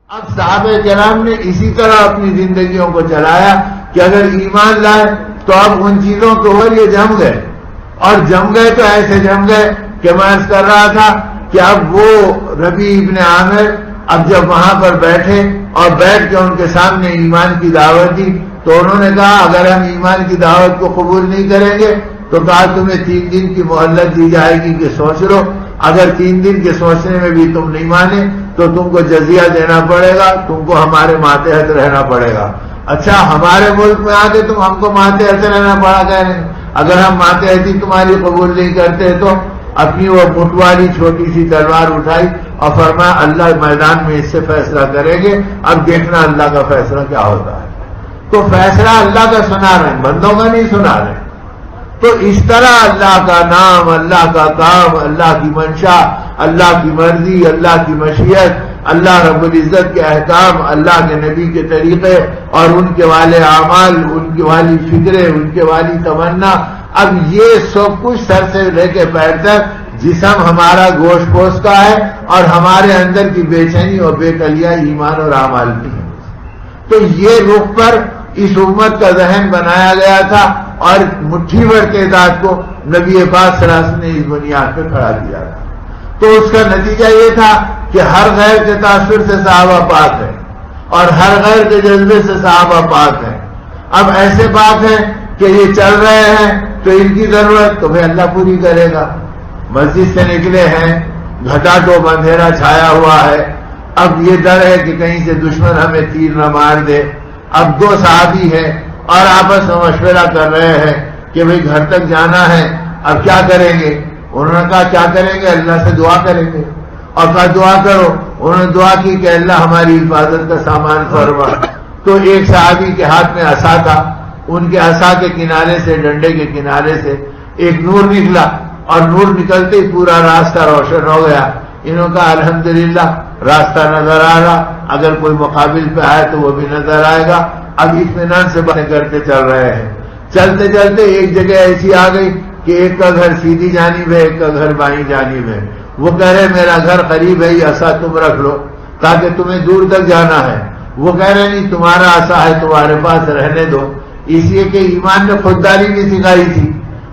اب صحابہ کرام نے اسی طرح اپنی زندگیوں کو چلایا کہ اگر ایمان لائے تو اب ان چیزوں کے اوپر یہ جم گئے، اور جم گئے تو ایسے جم گئے کہ میں عرض کر رہا تھا کہ اب وہ ربیع ابن عامر اب جب وہاں پر بیٹھے اور بیٹھ کے ان کے سامنے ایمان کی دعوت دی تو انہوں نے کہا اگر ہم ایمان کی دعوت کو قبول نہیں کریں گے تو کہا تمہیں 3 دن کی مہلت دی جائے گی کہ سوچ لو، اگر 3 دن کے سوچنے میں بھی تم نہیں مانے تو تم کو جزیہ دینا پڑے گا، تم کو ہمارے ماتحت رہنا پڑے گا۔ اچھا ہمارے ملک میں آ کے تم ہم کو ماتحت رہنا پڑا کہہ رہے ہیں، اگر ہم ماتحتی تمہاری قبول نہیں کرتے تو اپنی وہ مٹھ والی چھوٹی سی تلوار اٹھائی اور فرمایا اللہ میدان میں اس سے فیصلہ کریں گے، اب دیکھنا اللہ کا فیصلہ کیا ہوتا ہے۔ تو فیصلہ اللہ کا سنا رہے ہیں، بندوں کا نہیں سنا رہے۔ تو اس طرح اللہ کا نام، اللہ کا کام، اللہ کی منشا، اللہ کی مرضی، اللہ کی مشیت، اللہ رب العزت کے احکام، اللہ کے نبی کے طریقے اور ان کے والے اعمال، ان کی والی فکریں، ان کے والی تمنا، اب یہ سب کچھ سر سے لے کے پیر تک جسم ہمارا گوشت پوش کا ہے اور ہمارے اندر کی بے چینی اور بے کلیاں ایمان اور اعمال کی ہے۔ تو یہ رخ پر اس امت کا ذہن بنایا گیا تھا اور مٹھی بھر تعداد کو نبی پاک صلی اللہ علیہ وسلم نے اس بنیاد پہ کھڑا کیا تھا۔ تو اس کا نتیجہ یہ تھا کہ ہر غیر کے تاثر سے صحابہ پاک ہیں اور ہر غیر کے جذبے سے صحابہ پاک ہیں۔ اب ایسے پاک ہیں کہ یہ چل رہے ہیں تو ان کی ضرورت تو بھائی اللہ پوری کرے گا۔ مسجد سے نکلے ہیں، گھٹا ٹوپ اندھیرا چھایا ہوا ہے، اب یہ ڈر ہے کہ کہیں سے دشمن ہمیں تیر نہ مار دے۔ اب 2 صحابی ہیں اور آپس میں مشورہ کر رہے ہیں کہ بھئی گھر تک جانا ہے، اب کیا کریں گے؟ انہوں نے کہا کیا کریں گے؟ اللہ سے دعا کریں گے۔ اور کہا دعا کرو۔ انہوں نے دعا کی کہ اللہ ہماری حفاظت کا سامان فرما۔ تو ایک صحابی کے ہاتھ میں عصا تھا، ان کے عصا کے کنارے سے، ڈنڈے کے کنارے سے ایک نور نکلا اور نور نکلتے ہی پورا راستہ روشن ہو گیا۔ انہوں نے کہا الحمدللہ راستہ نظر آ رہا، اگر کوئی مقابل پہ آئے تو وہ بھی نظر آئے گا۔ اب اطمینان سے باتیں کرتے چل رہے ہیں۔ چلتے چلتے ایک جگہ ایسی آ گئی کہ ایک کا گھر سیدھی جانب ہے، ایک کا گھر بائیں جانب ہے۔ وہ کہہ رہے میرا گھر قریب ہے، یہ عصا تم رکھ لو تاکہ تمہیں دور تک جانا ہے۔ وہ کہہ رہے نہیں تمہارا عصا ہے تمہارے پاس، رہنے دو۔ اس لیے کہ ایمان نے خودداری بھی سکھائی تھی،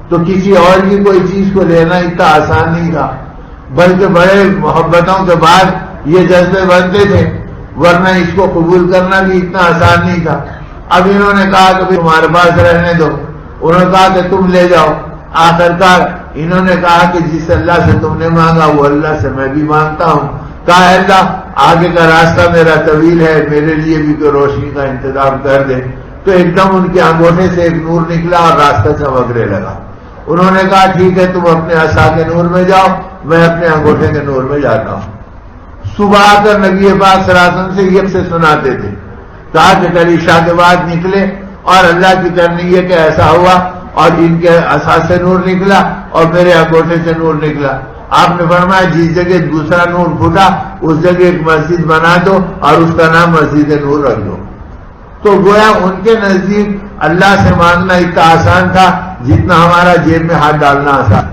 تو کسی اور کی کوئی چیز کو لینا اتنا آسان نہیں تھا، بلکہ بڑے محبتوں کے بعد یہ جذبے بنتے تھے، ورنہ اس کو قبول کرنا بھی اتنا آسان نہیں تھا۔ اب انہوں نے کہا کہ تمہارے پاس رہنے دو، انہوں نے کہا کہ تم لے جاؤ۔ آخرکار انہوں نے کہا کہ جس اللہ سے تم نے مانگا وہ اللہ سے میں بھی مانگتا ہوں۔ کہا اے اللہ آگے کا راستہ میرا طویل ہے، میرے لیے بھی کوئی روشنی کا انتظام کر دے۔ تو ایک دم ان کے انگوٹھے سے ایک نور نکلا اور راستہ چمکنے لگا۔ انہوں نے کہا ٹھیک ہے تم اپنے عصا کے نور میں جاؤ، میں اپنے انگوٹھے کے نور میں جاتا ہوں۔ صبح آ کر نبی پاک صلی اللہ علیہ وسلم سے یہ سے سناتے تھے۔ کہا کہ کل عشاء کے بعد نکلے اور اللہ کی کرنی یہ کہ ایسا ہوا اور ان کے عصا سے نور نکلا اور میرے انگوٹھے سے نور نکلا۔ آپ نے فرمایا جس جگہ دوسرا نور پھوٹا اس جگہ ایک مسجد بنا دو اور اس کا نام مسجد نور رکھ دو۔ تو گویا ان کے نزدیک اللہ سے مانگنا اتنا آسان تھا جتنا ہمارا جیب میں ہاتھ ڈالنا آسان،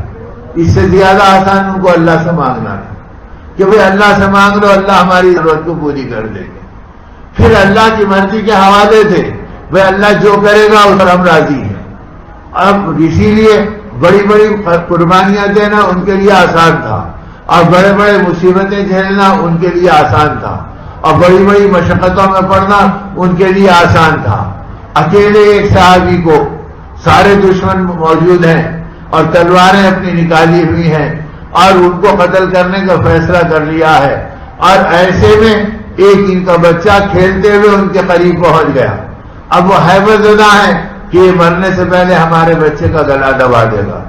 اس سے زیادہ آسان ان کو اللہ سے مانگنا تھا کہ بھئی اللہ سے مانگ لو، اللہ ہماری ضرورت کو پوری کر دے گے۔ پھر اللہ کی مرضی کے حوالے تھے، بھئی اللہ جو کرے گا اس پر ہم راضی ہیں۔ اب اسی لیے بڑی بڑی قربانیاں دینا ان کے لیے آسان تھا اور بڑے بڑے مصیبتیں جھیلنا ان کے لیے آسان تھا اور بڑی بڑی مشقتوں میں پڑنا ان کے لیے آسان تھا۔ اکیلے ایک صحابی کو سارے دشمن موجود ہیں اور تلواریں اپنی نکالی ہوئی ہیں اور ان کو قتل کرنے کا فیصلہ کر لیا ہے، اور ایسے میں ایک ان کا بچہ کھیلتے ہوئے ان کے قریب پہنچ گیا۔ اب وہ حیبت زدہ ہیں کہ یہ مرنے سے پہلے ہمارے بچے کا گلا دبا دے گا۔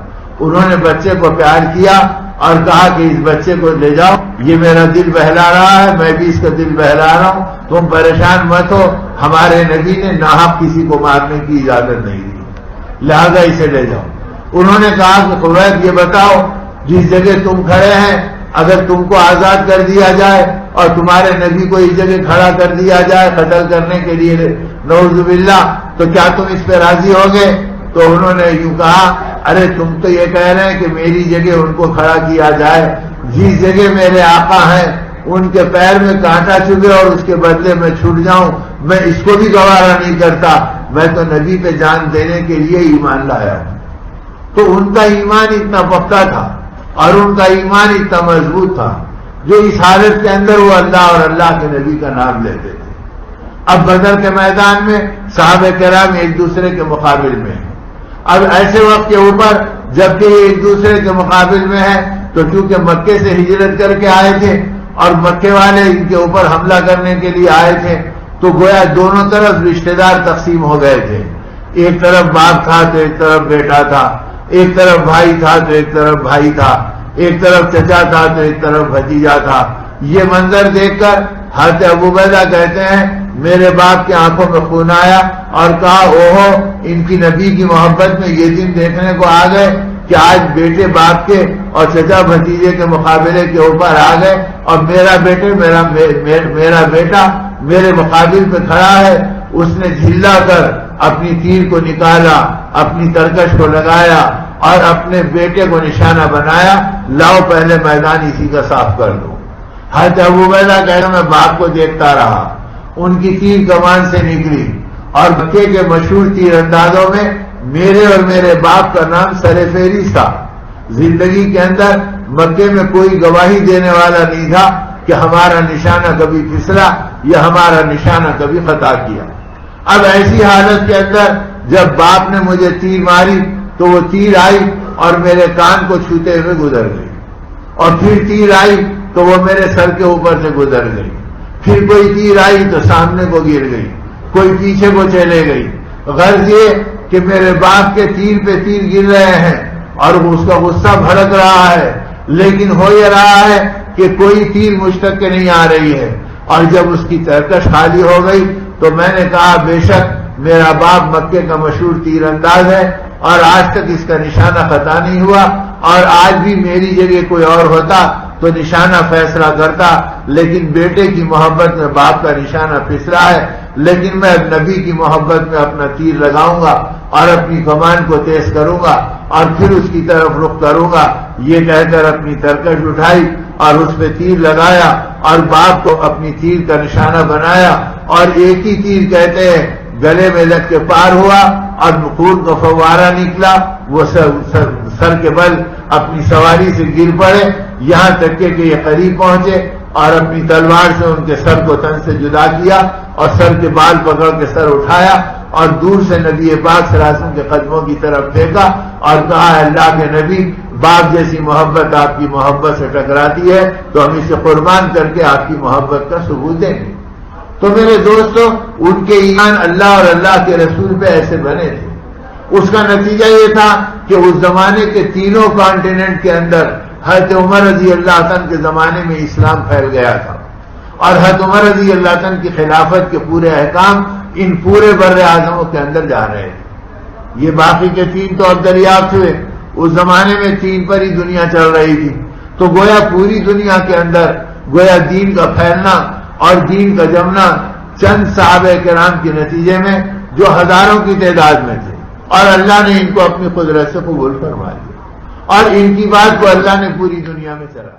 انہوں نے بچے کو پیار کیا اور کہا کہ اس بچے کو لے جاؤ، یہ میرا دل بہلا رہا ہے، میں بھی اس کا دل بہلا رہا ہوں، تم پریشان مت ہو، ہمارے نبی نے ناحق کسی کو مارنے کی اجازت نہیں دی، لہذا اسے لے جاؤ۔ انہوں نے کہا کہ قبیب یہ بتاؤ جس جگہ تم کھڑے ہیں اگر تم کو آزاد کر دیا جائے اور تمہارے نبی کو اس جگہ کھڑا کر دیا جائے قتل کرنے کے لیے نعوذ باللہ، تو کیا تم اس پہ راضی ہوگے؟ تو انہوں نے یوں کہا ارے تم تو یہ کہہ رہے ہیں کہ میری جگہ ان کو کھڑا کیا جائے، جس جگہ میرے آقا ہیں ان کے پیر میں کانٹا چبھے اور اس کے بدلے میں چھوٹ جاؤں، میں اس کو بھی گوارا نہیں کرتا، میں تو نبی پہ جان دینے کے لیے ایمان لایا ہوں۔ تو ان کا ایمان اتنا پکا تھا اور ان کا ایمان اتنا مضبوط تھا جو اس حالت کے اندر وہ اللہ اور اللہ کے نبی کا نام لیتے تھے۔ اب بدر کے میدان میں صحابہ کرام ایک دوسرے کے مقابل میں ہیں۔ اب ایسے وقت کے اوپر جبکہ یہ ایک دوسرے کے مقابل میں ہے تو چونکہ مکے سے ہجرت کر کے آئے تھے اور مکے والے ان کے اوپر حملہ کرنے کے لیے آئے تھے، تو گویا دونوں طرف رشتہ دار تقسیم ہو گئے تھے۔ ایک طرف باپ تھا تو ایک طرف بیٹا تھا، ایک طرف بھائی تھا تو ایک طرف بھائی تھا، ایک طرف چچا تھا تو ایک طرف بھتیجا تھا۔ یہ منظر دیکھ کر حضرت ابو عبیدہ کہتے ہیں میرے باپ کی آنکھوں میں خون آیا اور کہا اوہو، ان کی نبی کی محبت میں یہ دن دیکھنے کو آ گئے کہ آج بیٹے باپ کے اور چچا بھتیجے کے مقابلے کے اوپر آ گئے اور میرا بیٹا میرے مقابل پہ کھڑا ہے۔ اس نے جھلا کر اپنی تیر کو نکالا، اپنی ترکش کو لگایا اور اپنے بیٹے کو نشانہ بنایا، لاؤ پہلے میدان اسی کا صاف کر دو۔ حضرت ابو عبیدہ کہتے ہیں میں باپ کو دیکھتا رہا، ان کی تیر کمان سے نکلی اور مکے کے مشہور تیر اندازوں میں میرے اور میرے باپ کا نام سر فہرست تھا۔ زندگی کے اندر مکے میں کوئی گواہی دینے والا نہیں تھا کہ ہمارا نشانہ کبھی پھسلا یا ہمارا نشانہ کبھی خطا کیا۔ اب ایسی حالت کے اندر جب باپ نے مجھے تیر ماری تو وہ تیر آئی اور میرے کان کو چھوتے ہوئے گزر گئی، اور پھر تیر آئی تو وہ میرے سر کے اوپر سے گزر گئی، پھر کوئی تیر آئی تو سامنے کو گر گئی، کوئی پیچھے کو چلے گئی۔ غرض یہ کہ میرے باپ کے تیر پہ تیر گر رہے ہیں اور اس کا غصہ بھڑک رہا ہے، لیکن ہو یہ رہا ہے کہ کوئی تیر مجھ تک کے نہیں آ رہی ہے۔ اور جب اس کی ترکش خالی ہو گئی تو میں نے کہا بے شک میرا باپ مکے کا مشہور تیر انداز ہے اور آج تک اس کا نشانہ خطا نہیں ہوا، اور آج بھی میری جگہ کوئی اور ہوتا تو نشانہ فیصلہ کرتا، لیکن بیٹے کی محبت میں باپ کا نشانہ پھسلا ہے، لیکن میں نبی کی محبت میں اپنا تیر لگاؤں گا اور اپنی کمان کو تیز کروں گا اور پھر اس کی طرف رخ کروں گا۔ یہ کہہ کر اپنی ترکش اٹھائی اور اس پہ تیر لگایا اور باپ کو اپنی تیر کا نشانہ بنایا، اور ایک ہی تیر کہتے ہیں گلے میں لگ کے پار ہوا اور خون کا فوارہ نکلا، وہ سر کے بل اپنی سواری سے گر پڑے، یہاں تک کہ یہ قریب پہنچے اور اپنی تلوار سے ان کے سر کو تن سے جدا کیا اور سر کے بال پکڑ کے سر اٹھایا اور دور سے نبی پاک صلی اللہ علیہ وسلم کے قدموں کی طرف پھینکا اور کہا اللہ کے نبی، باپ جیسی محبت آپ کی محبت سے ٹکراتی ہے تو ہم اسے قربان کر کے آپ کی محبت کا ثبوت دیں گے۔ تو میرے دوستو، ان کے ایمان اللہ اور اللہ کے رسول پہ ایسے بنے تھے۔ اس کا نتیجہ یہ تھا کہ اس زمانے کے تینوں کانٹیننٹ کے اندر حضرت عمر رضی اللہ عنہ کے زمانے میں اسلام پھیل گیا تھا، اور حضرت عمر رضی اللہ عنہ کی خلافت کے پورے احکام ان پورے بر اعظموں کے اندر جا رہے تھے۔ یہ باقی کے تین تو اب دریافت ہوئے، اس زمانے میں تین پر ہی دنیا چل رہی تھی، تو گویا پوری دنیا کے اندر گویا دین کا پھیلنا اور دین کا جمنا چند صحابہ کرام کے نتیجے میں جو ہزاروں کی تعداد میں تھے، اور اللہ نے ان کو اپنی قدرت سے قبول فرما لیا اور ان کی بات کو اللہ نے پوری دنیا میں چلا۔